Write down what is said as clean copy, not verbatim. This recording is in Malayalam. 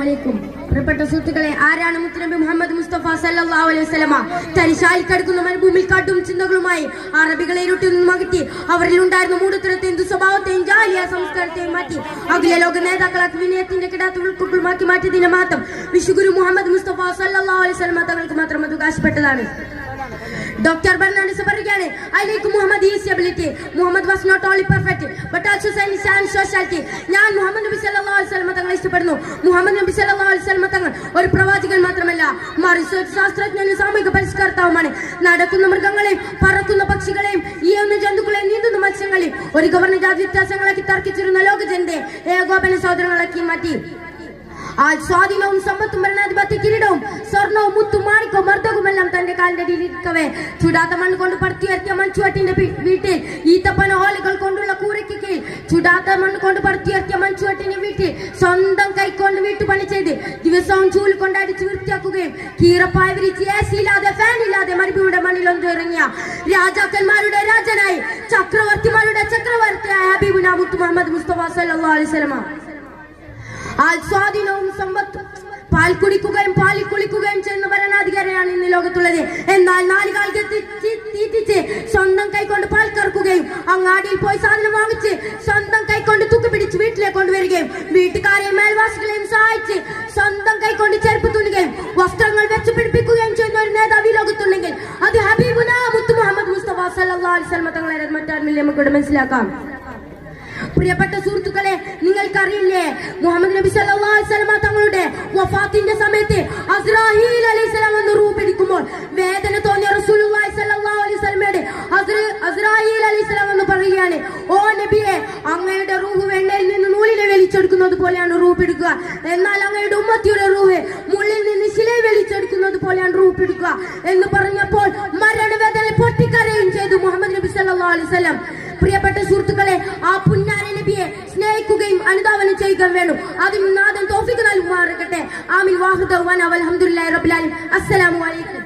അലൈക്കും. പ്രിയപ്പെട്ട സുഹൃത്തുക്കളെ, ആരാണ് മുത്തുനബി മുഹമ്മദ് മുസ്തഫ സല്ലല്ലാഹു അലൈഹി വസല്ലമ? തരിശായി കിടക്കുന്ന മരുഭൂമിയിൽ കാട്ടും ചിന്തകളുമായി അറബികളെ ഇരുട്ടിൽ നിന്നും അകറ്റി അവരിൽ ഉണ്ടായിരുന്ന മൂഢത്തരത്തെയും ദുസ്വഭാവത്തെയും ജാഹിലിയ സംസ്കാരത്തെയും മാറ്റി അഖില ലോക നേതാക്കളാക്കി വിനയത്തിന്റെ കിടാത്തുൾക്കുമാക്കി മാറ്റിയതിന്റെ മാത്രം വിശുഗുരു മുഹമ്മദ് മുസ്തഫ സല്ലല്ലാഹു അലൈഹി വസല്ലമ തങ്ങൾക്ക് മാത്രം അവകാശപ്പെട്ടതാണ്. Dr. Bernardis പറയുകയാണ്, I like Muhammad's ability. Muhammad was not only perfect but also science and sociality. ഞാൻ മുഹമ്മദ് നബി സല്ലല്ലാഹു അലൈഹി വസല്ലം തങ്ങളെ ഇഷ്ടപ്പെടുന്നു. മുഹമ്മദ് നബി സല്ലല്ലാഹു അലൈഹി വസല്ലം തങ്ങൾ ഒരു പ്രവാചകൻ മാത്രമല്ല, മറിച്ച് ശാസ്ത്രജ്ഞനും സാമൂഹിക പരിഷ്കർത്താവുമാണ്. നടക്കുന്ന മൃഗങ്ങളെയും പറക്കുന്ന പക്ഷികളെയും ഈയുന്ന ജന്തുക്കളെയും നീന്തുന്ന മത്സ്യങ്ങളെയും ഒരു ഗവർണർ ജാതി വ്യത്യാസങ്ങളാക്കി തർക്കിച്ചിരുന്ന ലോക ജനതയെ ഏകോപന സഹോദരങ്ങളാക്കി മാറ്റി. സ്വാധീനവും സമ്പത്തും ഭരണാധിപത്യ കിരീടവും സ്വർണവും മുത്തും മാണിക്കവും മർദ്ദവുമെല്ലാം തന്റെ കാലിന്റെ അടിയിലിരിക്കവേ ചുടാത്ത മണ്ണ് കൊണ്ട് പടുത്തുയർത്തിയ മൺചുവട്ടിന്റെ വീട്ടിൽ ഈത്തപ്പന ഓലകൾ കൊണ്ടുള്ള കൂരയ്ക്ക് കീഴിൽ ചുടാത്ത മണ്ണ് കൊണ്ട് പടുത്തുയർത്തിയ മൺചുവട്ടിന്റെ വീട്ടിൽ സ്വന്തം കൈക്കൊണ്ട് വീട്ടുപണി ചെയ്ത് ദിവസവും ചൂല് കൊണ്ട് അടിച്ചു വൃത്തിയാക്കുകയും കീറപ്പായ വിരിച്ച് ഏസിയില്ലാതെ ഫാനില്ലാതെ മരുഭൂമിയുടെ മണ്ണിലൊന്നും ഇറങ്ങിയ രാജാക്കന്മാരുടെ രാജനായി ചക്രവർത്തിമാരുടെ ചക്രവർത്തിയായ ഹബീബുനാ മുത്ത് മുഹമ്മദ് മുസ്തഫ സല്ലല്ലാഹു അലൈഹി വസല്ലം സ്വാധീനവും സമ്പത്തും പാൽ കുടിക്കുകയും പാലിൽ കുളിക്കുകയും ചെയ്യുന്ന ഭരണാധികാരിയാണ് ഇന്ന് ലോകത്തുള്ളത്. എന്നാൽ നാലുകാലിക്ക് തീറ്റിച്ച് സ്വന്തം കൈകൊണ്ട് പാൽ കറക്കുകയും അങ്ങാടിയിൽ പോയി സാധനം വാങ്ങിച്ച് സ്വന്തം കൈകൊണ്ട് തൂക്കി പിടിച്ച് വീട്ടിലേക്ക് കൊണ്ടുവരികയും വീട്ടുകാരെയും മേൽവാസികളെയും സഹായിച്ച് സ്വന്തം കൈകൊണ്ട് ചെരുപ്പ് തുന്നുകയും വസ്ത്രങ്ങൾ വെച്ച് പിടിപ്പിക്കുകയും ചെയ്യുന്ന ഒരു നേതാവ് ഈ ലോകത്തുണ്ടെങ്കിൽ അത് ഹബീബുനാ മുത്ത് മുഹമ്മദ് മുസ്തഫ സല്ലല്ലാഹു അലൈഹി വസല്ലം തങ്ങളെ മറ്റാരുമില്ല നമുക്കിവിടെ മനസ്സിലാക്കാം. പ്രിയപ്പെട്ട സുഹൃത്തുക്കളെ, നിങ്ങൾക്കറിയില്ലേ, മുഹമ്മദ് നബി സല്ലല്ലാഹു അലൈഹി വസല്ലം തങ്ങളുടെ വഫാത്തിന്റെ സമയത്ത് അസ്രാഹീൽ അലൈഹിസ്സലാം എന്ന് റൂഹ് പിടിക്കുമ്പോൾ വേദന തോന്നിയ റസൂലുള്ളാഹി സല്ലല്ലാഹു അലൈഹി വസല്ലമയുടെ അസ്രാഹീൽ അലൈഹിസ്സലാം എന്ന് പറയുകയാണ്, ഓ നബിയെ, അങ്ങയുടെ റൂഹ് വെണ്ണയിൽ നിന്ന് നൂലിനെ വലിച്ചെടുക്കുന്നത് പോലെയാണ് റൂഹ് പിടിക്കുക. എന്നാൽ അങ്ങയുടെ ഉമ്മത്തിയുടെ റൂഹ് മുള്ളിൽ നിന്ന് ശിലയെ വലിച്ചെടുക്കുന്നത് പോലെയാണ് റൂഹ് പിടിക്കുക എന്ന് പറഞ്ഞപ്പോൾ മരണവേദന പൊട്ടിക്കരയും ചെയ്തു മുഹമ്മദ് നബി സല്ലല്ലാഹു അലൈഹി വസല്ലം. പ്രിയപ്പെട്ട സുഹൃത്തുക്കളെ, ആ പുന്നാര നബിയെ സ്നേഹിക്കുകയും അനുധാവനം ചെയ്യുകയും വേണം. അതിന് നാഥൻ തൗഫീഖ് നൽകുമാറാകട്ടെ. ആമീൻ. വാഹിദ് അൽഹംദുലില്ലാഹി റബ്ബിൽ ആലമീൻ. അസ്സലാമു അലൈക്കും.